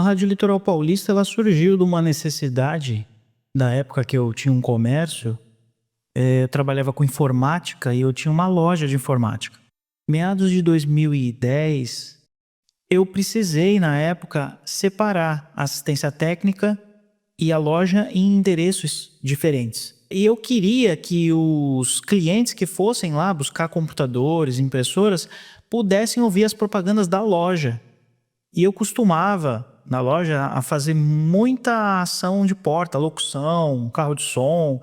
Rádio Litoral Paulista, ela surgiu de uma necessidade, na época que eu tinha um comércio, eu trabalhava com informática e eu tinha uma loja de informática. Meados de 2010, eu precisei, na época, separar a assistência técnica e a loja em endereços diferentes. E eu queria que os clientes que fossem lá buscar computadores, impressoras, pudessem ouvir as propagandas da loja. E eu costumava, na loja, a fazer muita ação de porta, locução, carro de som.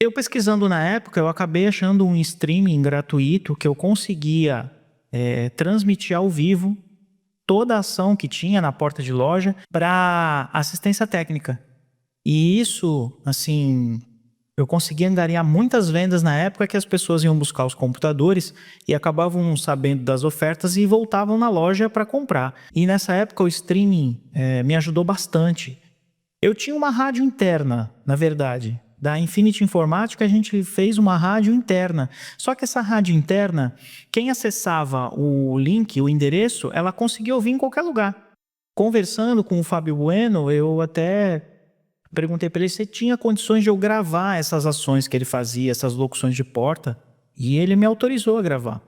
Eu pesquisando na época, eu acabei achando um streaming gratuito que eu conseguia transmitir ao vivo toda a ação que tinha na porta de loja para assistência técnica. E isso, assim, eu conseguia angariar muitas vendas na época que as pessoas iam buscar os computadores e acabavam sabendo das ofertas e voltavam na loja para comprar. E nessa época o streaming me ajudou bastante. Eu tinha uma rádio interna, na verdade. Da Infinity Informática a gente fez uma rádio interna. Só que essa rádio interna, quem acessava o link, o endereço, ela conseguia ouvir em qualquer lugar. Conversando com o Fábio Bueno, eu até perguntei para ele se tinha condições de eu gravar essas ações que ele fazia, essas locuções de porta, e ele me autorizou a gravar.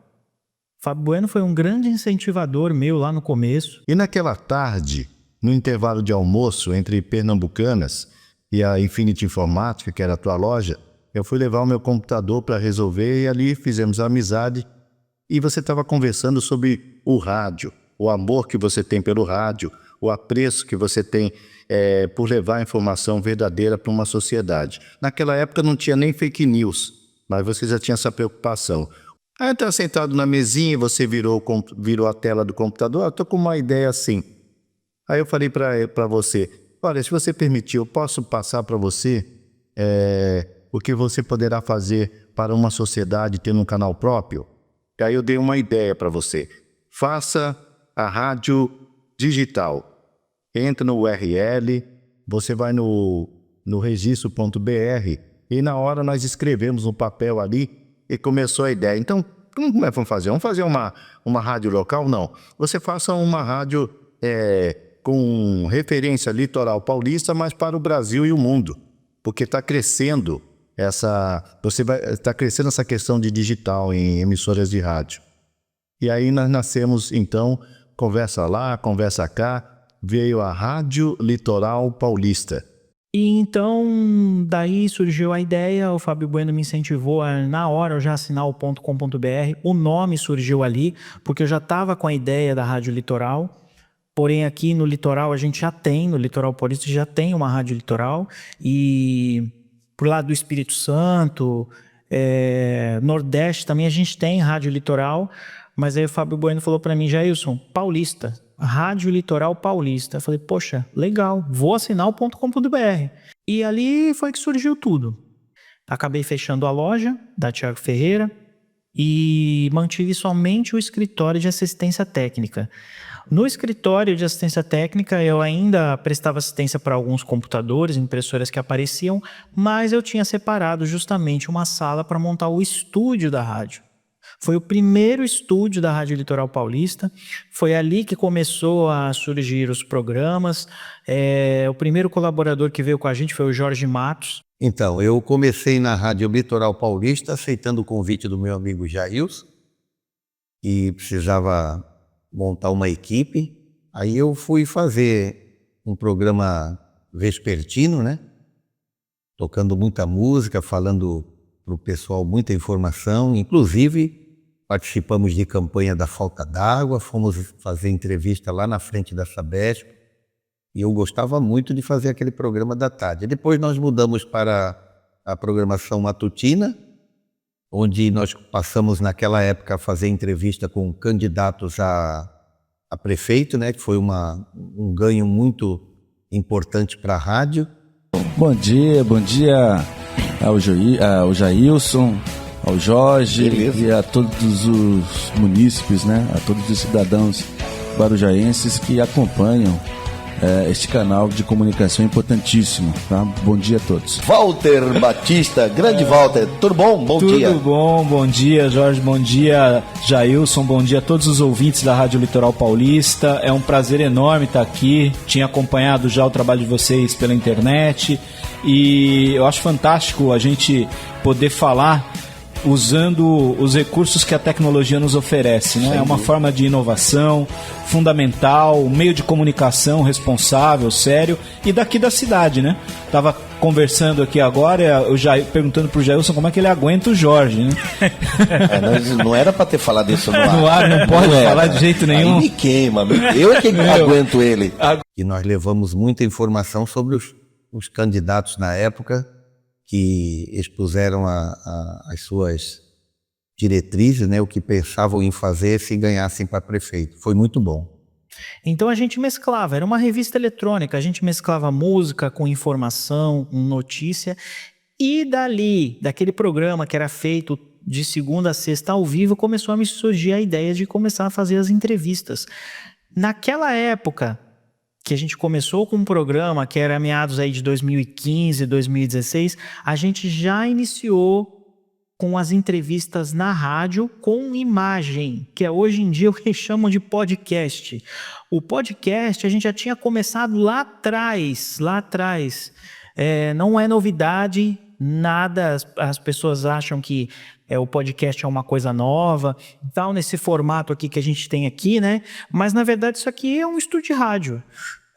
Fábio Bueno foi um grande incentivador meu lá no começo. E naquela tarde, no intervalo de almoço entre Pernambucanas e a Infinity Informática, que era a tua loja, eu fui levar o meu computador para resolver e ali fizemos amizade. E você estava conversando sobre o rádio, o amor que você tem pelo rádio, o apreço que você tem por levar a informação verdadeira para uma sociedade. Naquela época não tinha nem fake news, mas você já tinha essa preocupação. Aí eu estava sentado na mesinha e você virou a tela do computador. Eu estou com uma ideia assim. Aí eu falei para você, olha, se você permitir, eu posso passar para você o que você poderá fazer para uma sociedade tendo um canal próprio? E aí eu dei uma ideia para você. Faça a rádio digital. Entra no URL, você vai no registro.br e na hora nós escrevemos um papel ali e começou a ideia. Então, como é que vamos fazer? Vamos fazer uma rádio local? Não. Você faça uma rádio com referência litoral paulista, mas para o Brasil e o mundo. Porque está crescendo está crescendo essa questão de digital em emissoras de rádio. E aí nós nascemos, então, conversa lá, conversa cá, veio a Rádio Litoral Paulista. E então, daí surgiu a ideia, o Fábio Bueno me incentivou a, na hora, eu já assinar o .com.br. O nome surgiu ali, porque eu já estava com a ideia da Rádio Litoral. Porém, aqui no Litoral, no Litoral Paulista, já tem uma Rádio Litoral. E por lado do Espírito Santo, Nordeste também a gente tem Rádio Litoral. Mas aí o Fábio Bueno falou para mim, Jailson, Paulista, Rádio Litoral Paulista. Eu falei, poxa, legal, vou assinar o .com.br. E ali foi que surgiu tudo. Acabei fechando a loja da Thiago Ferreira e mantive somente o escritório de assistência técnica. No escritório de assistência técnica, eu ainda prestava assistência para alguns computadores, impressoras que apareciam, mas eu tinha separado justamente uma sala para montar o estúdio da rádio. Foi o primeiro estúdio da Rádio Litoral Paulista, foi ali que começou a surgir os programas. O primeiro colaborador que veio com a gente foi o Jorge Matos. Então, eu comecei na Rádio Litoral Paulista, aceitando o convite do meu amigo Jailson, que precisava montar uma equipe. Aí eu fui fazer um programa vespertino, né? Tocando muita música, falando para o pessoal muita informação, inclusive participamos de campanha da falta d'água, fomos fazer entrevista lá na frente da Sabesp, e eu gostava muito de fazer aquele programa da tarde. Depois nós mudamos para a programação matutina, onde nós passamos naquela época a fazer entrevista com candidatos a prefeito, né, que foi um ganho muito importante para a rádio. Bom dia ao Jailson, ao Jorge. Beleza. E a todos os munícipes, né, a todos os cidadãos guarujaenses que acompanham este canal de comunicação importantíssimo, tá? Bom dia a todos. Walter Batista, grande Walter, tudo bom? Bom dia. Tudo bom dia, Jorge, bom dia, Jailson, bom dia a todos os ouvintes da Rádio Litoral Paulista. É um prazer enorme estar aqui, tinha acompanhado já o trabalho de vocês pela internet e eu acho fantástico a gente poder falar usando os recursos que a tecnologia nos oferece, né? É uma forma de inovação fundamental, um meio de comunicação responsável, sério e daqui da cidade, né? Tava conversando aqui agora, eu já perguntando pro Jailson como é que ele aguenta o Jorge, né? Não era pra ter falado isso no ar. No ar não pode falar de jeito nenhum. Aí me queima, eu é que aguento ele. E nós levamos muita informação sobre os candidatos na época que expuseram as suas diretrizes, né, o que pensavam em fazer se ganhassem para prefeito. Foi muito bom. Então a gente mesclava, era uma revista eletrônica, a gente mesclava música com informação, com notícia, e daquele programa que era feito de segunda a sexta ao vivo, começou a me surgir a ideia de começar a fazer as entrevistas. Naquela época que a gente começou com um programa que era meados aí de 2015, 2016, a gente já iniciou com as entrevistas na rádio com imagem, que é hoje em dia o que chamam de podcast. O podcast a gente já tinha começado lá atrás. Não é novidade, nada, as pessoas acham que o podcast é uma coisa nova, tal, nesse formato aqui que a gente tem aqui, né? Mas, na verdade, isso aqui é um estúdio de rádio.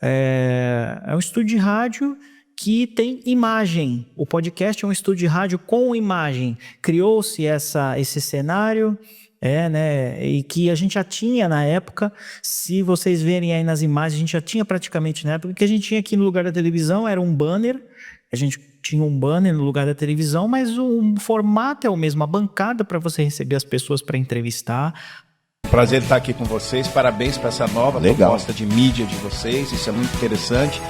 É um estúdio de rádio que tem imagem. O podcast é um estúdio de rádio com imagem. Criou-se esse cenário, né? E que a gente já tinha na época. Se vocês verem aí nas imagens, a gente já tinha praticamente na época. O que a gente tinha aqui no lugar da televisão era um banner. A gente tinha um banner no lugar da televisão, mas o formato é o mesmo, a bancada para você receber as pessoas para entrevistar. Prazer estar aqui com vocês, parabéns para essa nova proposta de mídia de vocês, isso é muito interessante.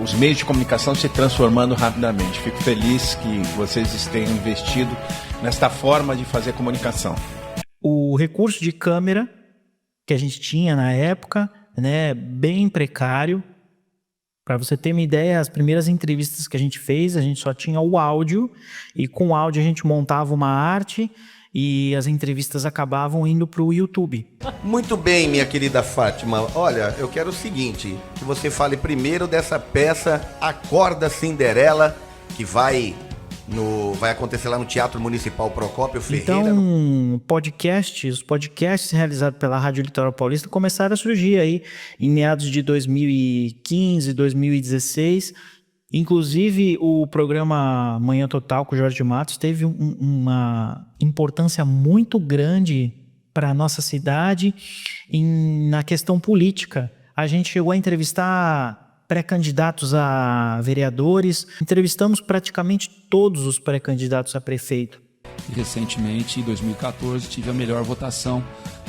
Os meios de comunicação se transformando rapidamente. Fico feliz que vocês tenham investido nesta forma de fazer comunicação. O recurso de câmera que a gente tinha na época, né, bem precário. Para você ter uma ideia, as primeiras entrevistas que a gente fez, a gente só tinha o áudio, e com o áudio a gente montava uma arte e as entrevistas acabavam indo para o YouTube. Muito bem, minha querida Fátima. Olha, eu quero o seguinte, que você fale primeiro dessa peça Acorda Cinderela, que vai acontecer lá no Teatro Municipal Procópio Ferreira. Então, os podcasts realizados pela Rádio Litoral Paulista começaram a surgir aí em meados de 2015, 2016. Inclusive, o programa Manhã Total com o Jorge Matos teve uma importância muito grande para a nossa cidade na questão política. A gente chegou a entrevistar pré-candidatos a vereadores, entrevistamos praticamente todos os pré-candidatos a prefeito. E recentemente, em 2014, tive a melhor votação,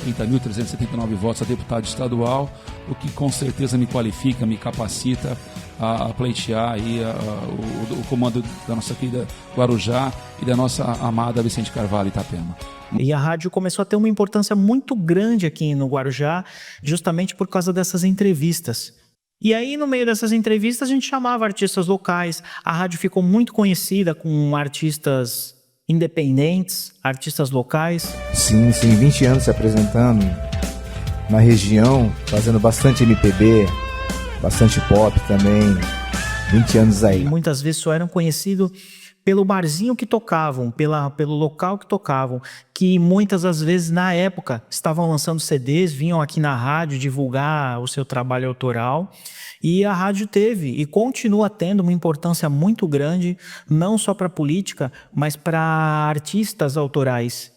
30.379 votos a deputado estadual, o que com certeza me qualifica, me capacita a pleitear aí o comando da nossa querida Guarujá e da nossa amada Vicente Carvalho Itapema. E a rádio começou a ter uma importância muito grande aqui no Guarujá, justamente por causa dessas entrevistas. E aí, no meio dessas entrevistas, a gente chamava artistas locais. A rádio ficou muito conhecida com artistas independentes, artistas locais. Sim, 20 anos se apresentando na região, fazendo bastante MPB, bastante pop também, 20 anos aí. E muitas vezes só eram conhecidos pelo barzinho que tocavam, pelo local que tocavam, que muitas das vezes, na época, estavam lançando CDs, vinham aqui na rádio divulgar o seu trabalho autoral. E a rádio teve e continua tendo uma importância muito grande, não só para a política, mas para artistas autorais,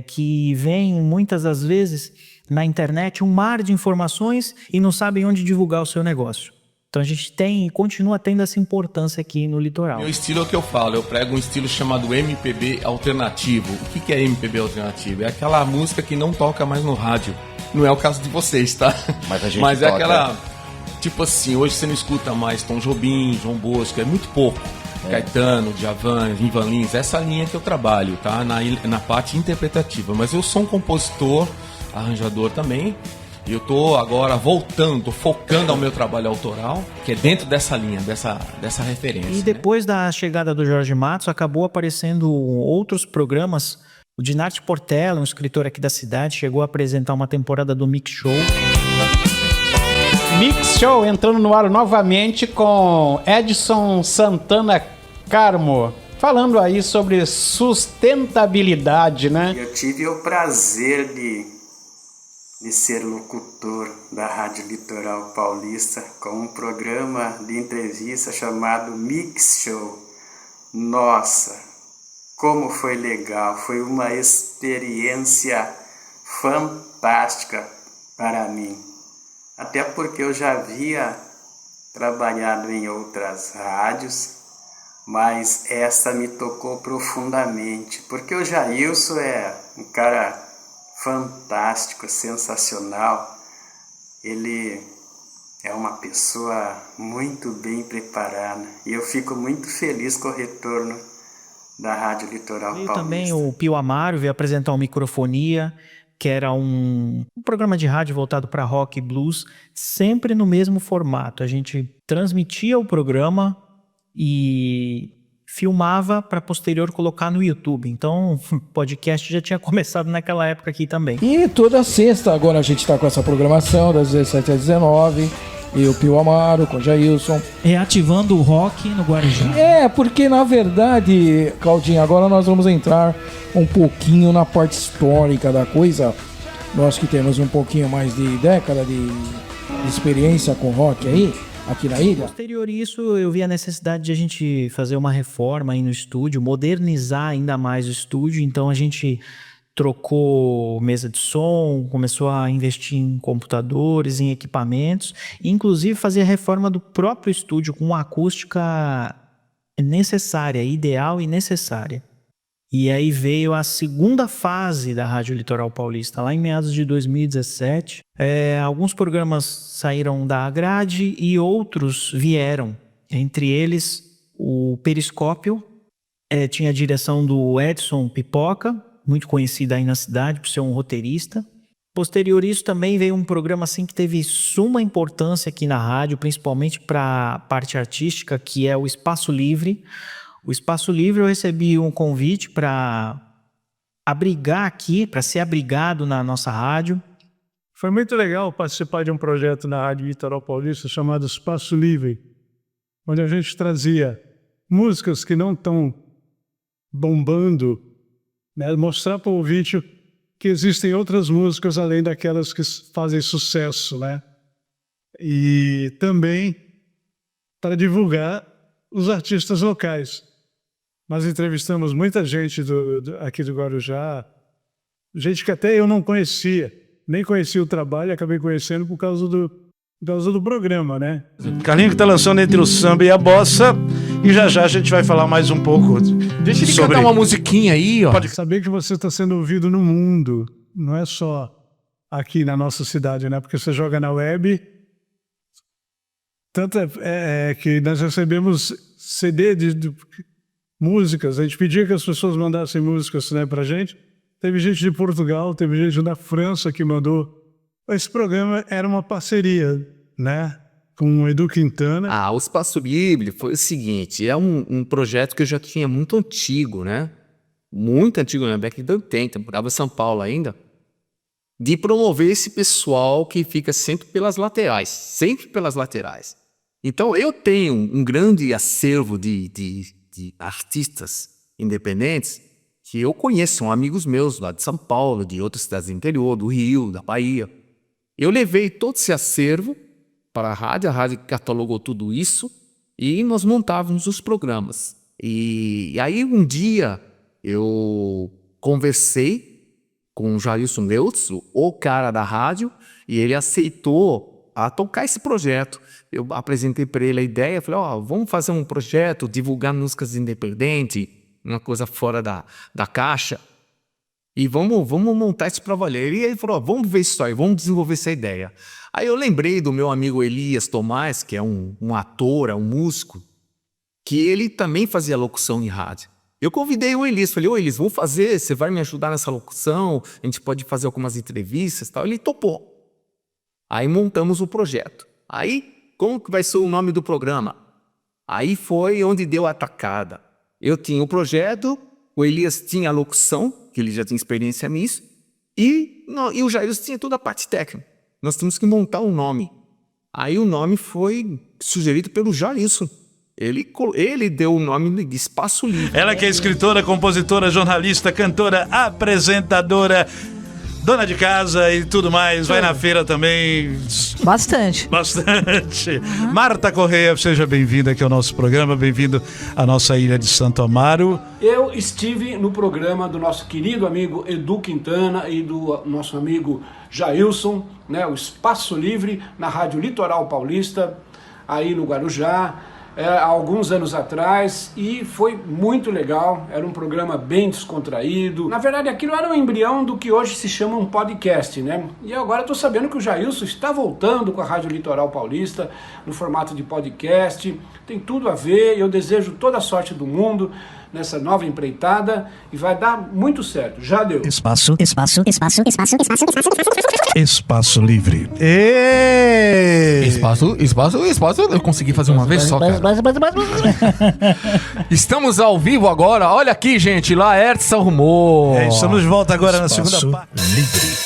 que vêm muitas das vezes na internet um mar de informações e não sabem onde divulgar o seu negócio. Então a gente tem e continua tendo essa importância aqui no litoral. Meu estilo é o que eu falo, eu prego um estilo chamado MPB alternativo. O que é MPB alternativo? É aquela música que não toca mais no rádio. Não é o caso de vocês, tá? Mas a gente Mas toca. É aquela... Tipo assim, hoje você não escuta mais Tom Jobim, João Bosco, é muito pouco. Caetano, Djavan, Ivan Lins, essa linha que eu trabalho, tá? Na parte interpretativa. Mas eu sou um compositor, arranjador também. E eu tô agora voltando, tô focando ao meu trabalho autoral, que é dentro dessa linha, dessa referência. E depois da chegada do Jorge Matos, acabou aparecendo outros programas. O Dinarte Portela, um escritor aqui da cidade, chegou a apresentar uma temporada do Mix Show. Mix Show entrando no ar novamente com Edson Santana Carmo, falando aí sobre sustentabilidade, né? Eu tive o prazer de ser locutor da Rádio Litoral Paulista com um programa de entrevista chamado Mix Show. Nossa, como foi legal, foi uma experiência fantástica para mim. Até porque eu já havia trabalhado em outras rádios, mas essa me tocou profundamente, porque o Jailson é um cara fantástico, sensacional. Ele é uma pessoa muito bem preparada e eu fico muito feliz com o retorno da Rádio Litoral Paulista. Também o Pio Amaro veio apresentar o Microfonia, que era um programa de rádio voltado para rock e blues, sempre no mesmo formato. A gente transmitia o programa e filmava para posterior colocar no YouTube. Então, o podcast já tinha começado naquela época aqui também. E toda sexta agora a gente está com essa programação das 17 às 19. E o Pio Amaro com o Jailson. Reativando o rock no Guarujá. Porque na verdade, Claudinho, agora nós vamos entrar um pouquinho na parte histórica da coisa. Nós que temos um pouquinho mais de década de experiência com rock aí, aqui na ilha. Posterior a isso, eu vi a necessidade de a gente fazer uma reforma aí no estúdio, modernizar ainda mais o estúdio, então a gente trocou mesa de som, começou a investir em computadores, em equipamentos, e inclusive fazer a reforma do próprio estúdio com uma acústica necessária, ideal e necessária. E aí veio a segunda fase da Rádio Litoral Paulista, lá em meados de 2017. Alguns programas saíram da grade e outros vieram. Entre eles, o Periscópio, tinha a direção do Edson Pipoca, muito conhecido aí na cidade por ser um roteirista. Posterior a isso também veio um programa assim que teve suma importância aqui na rádio, principalmente para a parte artística, que é o Espaço Livre. O Espaço Livre eu recebi um convite para abrigar aqui, para ser abrigado na nossa rádio. Foi muito legal participar de um projeto na Rádio Litoral Paulista chamado Espaço Livre, onde a gente trazia músicas que não estão bombando, né? Mostrar para o ouvinte que existem outras músicas além daquelas que fazem sucesso, né? E também para divulgar os artistas locais. Nós entrevistamos muita gente aqui do Guarujá, gente que até eu não conhecia, nem conhecia o trabalho, acabei conhecendo por causa do programa, né? Carlinho que está lançando entre o samba e a bossa, e já a gente vai falar mais um pouco. Deixa ele cantar uma musiquinha aí, ó. Pode saber que você está sendo ouvido no mundo, não é só aqui na nossa cidade, né? Porque você joga na web. Tanto é que nós recebemos CD de músicas, a gente pedia que as pessoas mandassem músicas, né, pra gente. Teve gente de Portugal, teve gente da França que mandou. Esse programa era uma parceria, né, com o Edu Quintana. O Espaço Livre foi o seguinte, é um projeto que eu já tinha muito antigo, né? Muito antigo, né? Década de 80, morava em São Paulo ainda. De promover esse pessoal que fica sempre pelas laterais. Então, eu tenho um grande acervo de artistas independentes que eu conheço, são amigos meus lá de São Paulo, de outras cidades do interior, do Rio, da Bahia. Eu levei todo esse acervo para a rádio catalogou tudo isso e nós montávamos os programas. E aí um dia eu conversei com o Jailson Neutz, o cara da rádio, e ele aceitou a tocar esse projeto. Eu apresentei para ele a ideia, falei, vamos fazer um projeto, divulgar músicas independentes, uma coisa fora da caixa, e vamos montar isso para valer. E ele falou, vamos ver isso aí, vamos desenvolver essa ideia. Aí eu lembrei do meu amigo Elias Tomás, que é um ator, um músico, que ele também fazia locução em rádio. Eu convidei o Elias, falei, Elias, vamos fazer, você vai me ajudar nessa locução, a gente pode fazer algumas entrevistas e tal. Ele topou. Aí montamos o projeto. Aí, como que vai ser o nome do programa? Aí foi onde deu a atacada. Eu tinha o projeto, o Elias tinha a locução, que ele já tinha experiência nisso, e o Jailson tinha toda a parte técnica. Nós tínhamos que montar um nome. Aí o nome foi sugerido pelo Jailson. Ele deu o nome de Espaço Livre. Ela que é escritora, compositora, jornalista, cantora, apresentadora, dona de casa e tudo mais. Vai na feira também. Bastante. Marta Correia, seja bem-vinda aqui ao nosso programa. Bem-vindo à nossa ilha de Santo Amaro. Eu estive no programa do nosso querido amigo Edu Quintana e do nosso amigo Jailson, né, o Espaço Livre, na Rádio Litoral Paulista, aí no Guarujá, há alguns anos atrás, e foi muito legal. Era um programa bem descontraído. Na verdade, aquilo era um embrião do que hoje se chama um podcast, né? E agora estou sabendo que o Jailson está voltando com a Rádio Litoral Paulista no formato de podcast. Tem tudo a ver. Eu desejo toda a sorte do mundo nessa nova empreitada e vai dar muito certo. Já deu. Espaço Livre. Espaço. Eu consegui fazer uma vez só, cara. Estamos ao vivo agora. Olha aqui, gente. Laertes se arrumou. Estamos de volta agora na segunda parte. Livre.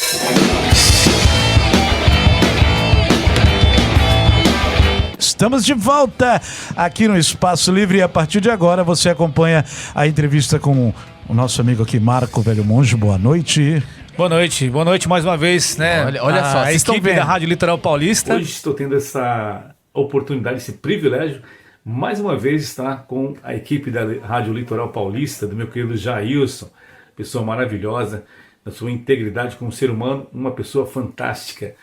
Estamos de volta aqui no Espaço Livre e a partir de agora você acompanha a entrevista com o nosso amigo aqui, Marco Velho Monge. Boa noite. Boa noite mais uma vez, né? Olha só, a equipe da Rádio Litoral Paulista. Hoje estou tendo essa oportunidade, esse privilégio, mais uma vez estar com a equipe da Rádio Litoral Paulista, do meu querido Jailson, pessoa maravilhosa, da sua integridade como ser humano, uma pessoa fantástica.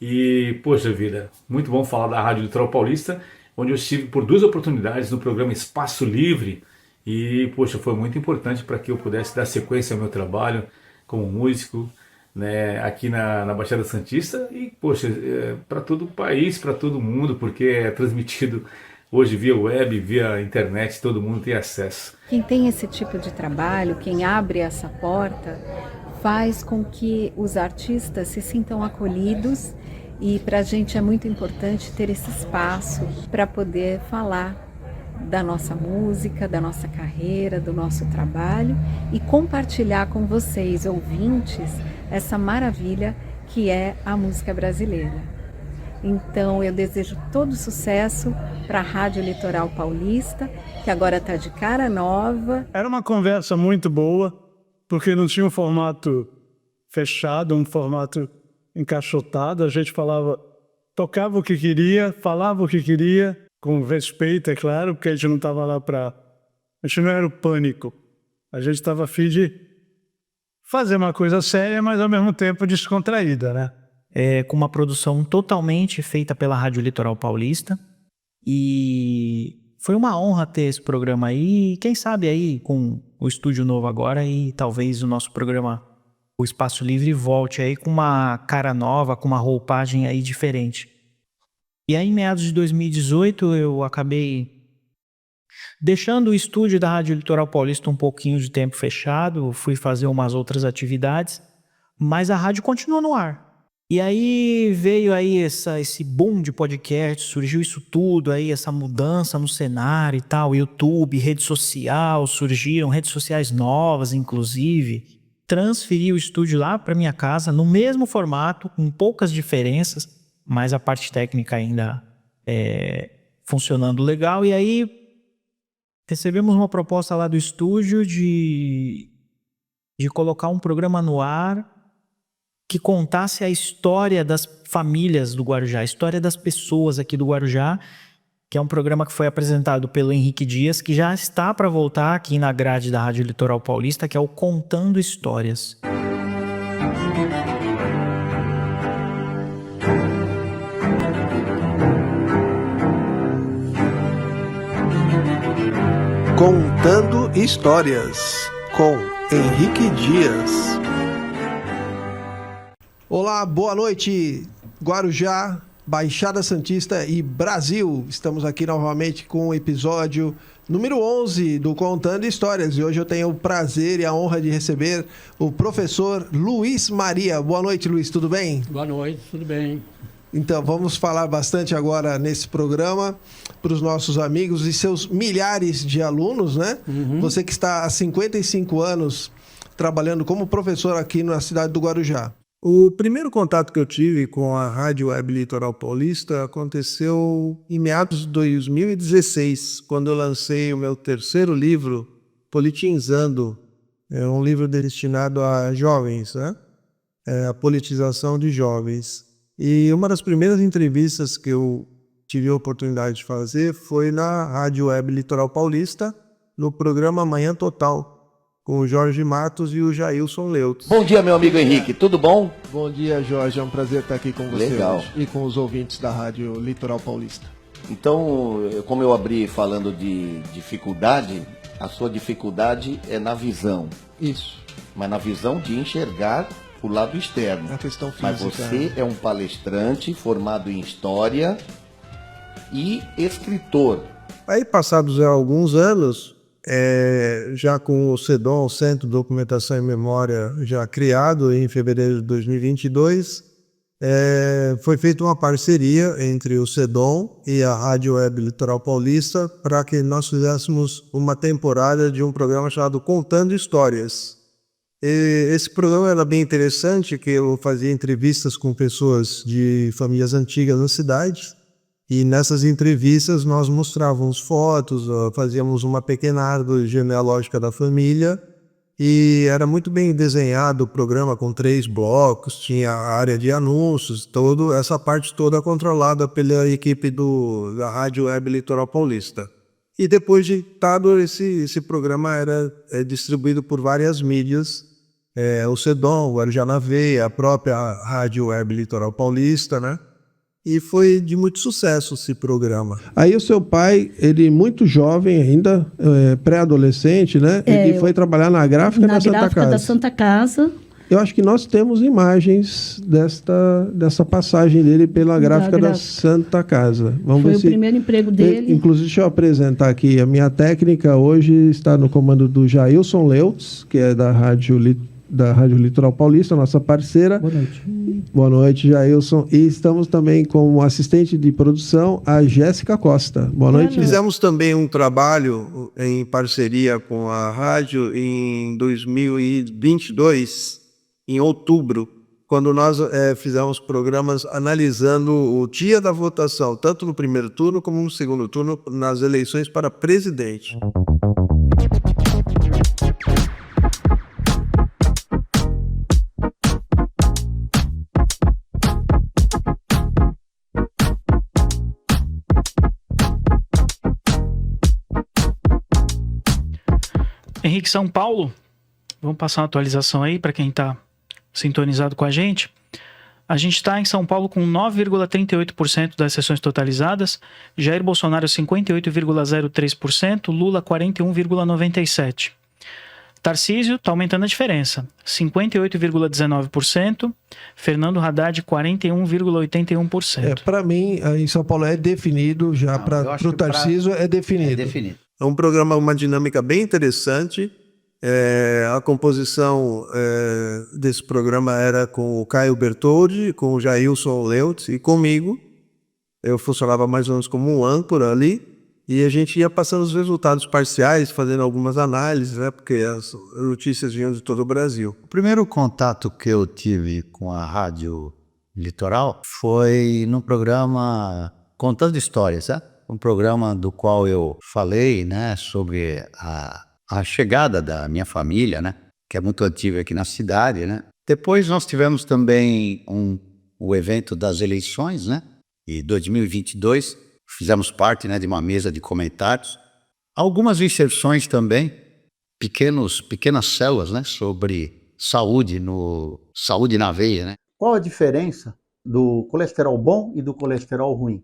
E, poxa vida, muito bom falar da Rádio Litoral Paulista, onde eu estive por 2 oportunidades no programa Espaço Livre. E, poxa, foi muito importante para que eu pudesse dar sequência ao meu trabalho como músico, né, aqui na Baixada Santista. E, poxa, para todo o país, para todo mundo, porque é transmitido hoje via web, via internet, todo mundo tem acesso. Quem tem esse tipo de trabalho, quem abre essa porta, faz com que os artistas se sintam acolhidos. E para a gente é muito importante ter esse espaço para poder falar da nossa música, da nossa carreira, do nosso trabalho e compartilhar com vocês, ouvintes, essa maravilha que é a música brasileira. Então eu desejo todo sucesso para a Rádio Litoral Paulista, que agora está de cara nova. Era uma conversa muito boa, porque não tinha um formato fechado, um formato encaixotado. A gente tocava o que queria, falava o que queria, com respeito, é claro, porque a gente não estava lá para... A gente não era o pânico. A gente estava a fim de fazer uma coisa séria, mas ao mesmo tempo descontraída, né? Com uma produção totalmente feita pela Rádio Litoral Paulista. E foi uma honra ter esse programa aí. Quem sabe aí com o estúdio novo agora e talvez o nosso programa, o Espaço Livre, volte aí com uma cara nova, com uma roupagem aí diferente. E aí em meados de 2018 eu acabei deixando o estúdio da Rádio Litoral Paulista um pouquinho de tempo fechado, fui fazer umas outras atividades, mas a rádio continuou no ar. E aí veio aí esse boom de podcast, surgiu isso tudo aí, essa mudança no cenário e tal, YouTube, rede social, surgiram redes sociais novas, inclusive. Transferi o estúdio lá para minha casa, no mesmo formato, com poucas diferenças, mas a parte técnica ainda funcionando legal. E aí recebemos uma proposta lá do estúdio de colocar um programa no ar que contasse a história das famílias do Guarujá, a história das pessoas aqui do Guarujá, que é um programa que foi apresentado pelo Henrique Dias, que já está para voltar aqui na grade da Rádio Litoral Paulista, que é o Contando Histórias. Contando Histórias, com Henrique Dias. Olá, boa noite, Guarujá, Baixada Santista e Brasil. Estamos aqui novamente com o episódio número 11 do Contando Histórias. E hoje eu tenho o prazer e a honra de receber o professor Luiz Maria. Boa noite, Luiz, tudo bem? Boa noite, tudo bem. Então, vamos falar bastante agora nesse programa para os nossos amigos e seus milhares de alunos, né? Você que está há 55 anos trabalhando como professor aqui na cidade do Guarujá. O primeiro contato que eu tive com a Rádio Web Litoral Paulista aconteceu em meados de 2016, quando eu lancei o meu terceiro livro, Politizando. É um livro destinado a jovens, né? A politização de jovens. E uma das primeiras entrevistas que eu tive a oportunidade de fazer foi na Rádio Web Litoral Paulista, no programa Manhã Total, com o Jorge Matos e o Jailson Leutz. Bom dia, meu amigo Henrique, tudo bom? Bom dia, Jorge, é um prazer estar aqui com você Legal. hoje e com os ouvintes da Rádio Litoral Paulista. Então, como eu abri falando de dificuldade, a sua dificuldade é na visão. Isso. Mas na visão de enxergar o lado externo. A questão física. Mas você é um palestrante formado em História e escritor. Aí, passados alguns anos, já com o CEDOM, o Centro de Documentação e Memória, já criado em fevereiro de 2022, foi feita uma parceria entre o CEDOM e a Rádio Web Litoral Paulista para que nós fizéssemos uma temporada de um programa chamado Contando Histórias. E esse programa era bem interessante, que eu fazia entrevistas com pessoas de famílias antigas na cidade. E nessas entrevistas nós mostrávamos fotos, fazíamos uma pequena árvore genealógica da família e era muito bem desenhado o programa com 3 blocos, tinha a área de anúncios, essa parte toda controlada pela equipe da Rádio Web Litoral Paulista. E depois de editado, esse programa era distribuído por várias mídias, o CEDOM, o Guarujá na Veia, a própria Rádio Web Litoral Paulista, né? E foi de muito sucesso esse programa. Aí o seu pai, ele muito jovem ainda, pré-adolescente, né? Ele foi trabalhar na gráfica da Santa Casa. Na gráfica da Santa Casa. Eu acho que nós temos imagens dessa passagem dele pela gráfica da Santa Casa. Vamos foi ver o primeiro emprego dele. Inclusive, deixa eu apresentar aqui. A minha técnica hoje está no comando do Jailson Leutz, que é da Rádio Litoral Paulista, nossa parceira. Boa noite. Boa noite, Jailson. E estamos também como assistente de produção a Jéssica Costa. Boa noite. Fizemos também um trabalho em parceria com a rádio em 2022, em outubro, quando nós fizemos programas analisando o dia da votação, tanto no primeiro turno como no segundo turno, nas eleições para presidente. Henrique, São Paulo, vamos passar uma atualização aí para quem está sintonizado com a gente. A gente está em São Paulo com 9,38% das sessões totalizadas, Jair Bolsonaro 58,03%, Lula 41,97%. Tarcísio está aumentando a diferença, 58,19%, Fernando Haddad 41,81%. Para mim, em São Paulo é definido, já para o Tarcísio é definido. É um programa, uma dinâmica bem interessante. A composição desse programa era com o Caio Bertoldi, com o Jailson Leutz e comigo. Eu funcionava mais ou menos como um âncora ali. E a gente ia passando os resultados parciais, fazendo algumas análises, né, porque as notícias vinham de todo o Brasil. O primeiro contato que eu tive com a Rádio Litoral foi no programa Contando Histórias, né? Um programa do qual eu falei, né, sobre a chegada da minha família, né, que é muito antiga aqui na cidade, né. Depois nós tivemos também o evento das eleições, né, e 2022 fizemos parte, né, de uma mesa de comentários. Algumas inserções também, pequenas células, né, sobre saúde na veia, né. Qual a diferença do colesterol bom e do colesterol ruim?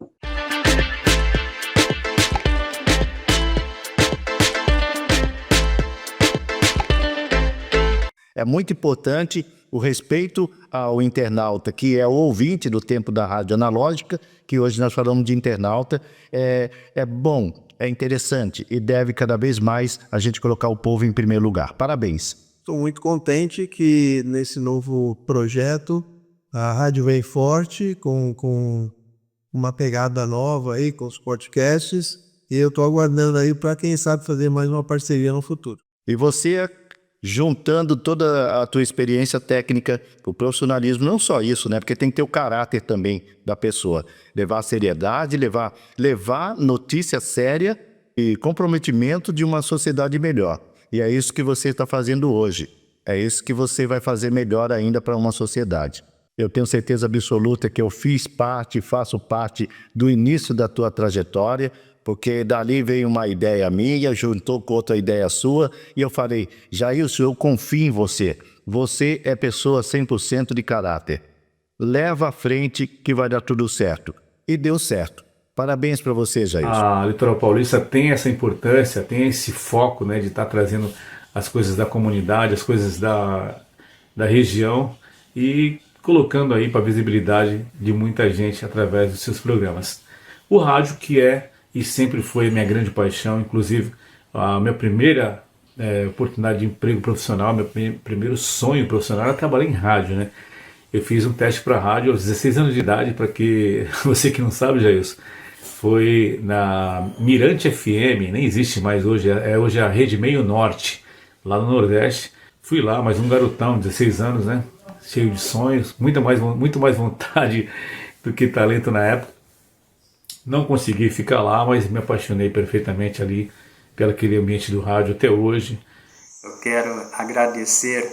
É muito importante o respeito ao internauta, que é o ouvinte do tempo da rádio analógica, que hoje nós falamos de internauta. É bom, é interessante e deve cada vez mais a gente colocar o povo em primeiro lugar. Parabéns. Estou muito contente que nesse novo projeto A rádio vem forte, com uma pegada nova aí, com os podcasts, e eu estou aguardando aí para, quem sabe, fazer mais uma parceria no futuro. E você, juntando toda a tua experiência técnica, o profissionalismo, não só isso, né? Porque tem que ter o caráter também da pessoa. Levar a seriedade, levar notícia séria e comprometimento de uma sociedade melhor. E é isso que você está fazendo hoje. É isso que você vai fazer melhor ainda para uma sociedade. Eu tenho certeza absoluta que eu faço parte do início da tua trajetória, porque dali veio uma ideia minha, juntou com outra ideia sua, e eu falei, Jailson, eu confio em você. Você é pessoa 100% de caráter. Leva à frente que vai dar tudo certo. E deu certo. Parabéns para você, Jailson. A Litoral Paulista tem essa importância, tem esse foco, né, de estar trazendo as coisas da comunidade, as coisas da região e colocando aí para a visibilidade de muita gente através dos seus programas. O rádio, que é e sempre foi minha grande paixão, inclusive a minha primeira oportunidade de emprego profissional, meu primeiro sonho profissional era trabalhar em rádio, né? Eu fiz um teste para rádio aos 16 anos de idade, para que você que não sabe, Jailson, foi na Mirante FM, nem existe mais hoje, hoje é a Rede Meio Norte, lá no Nordeste. Fui lá, mais um garotão, 16 anos, né? Cheio de sonhos, muito mais vontade do que talento na época. Não consegui ficar lá, mas me apaixonei perfeitamente ali pelo aquele ambiente do rádio até hoje. Eu quero agradecer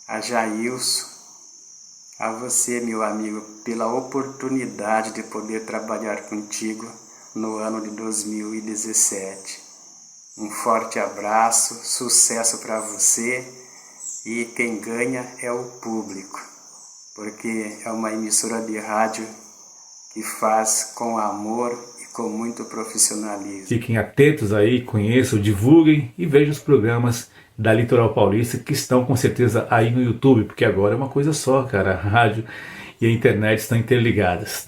a Jailson, a você, meu amigo, pela oportunidade de poder trabalhar contigo no ano de 2017. Um forte abraço, sucesso para você, e quem ganha é o público, porque é uma emissora de rádio que faz com amor e com muito profissionalismo. Fiquem atentos aí, conheçam, divulguem e vejam os programas da Litoral Paulista, que estão com certeza aí no YouTube, porque agora é uma coisa só, cara, a rádio e a internet estão interligadas.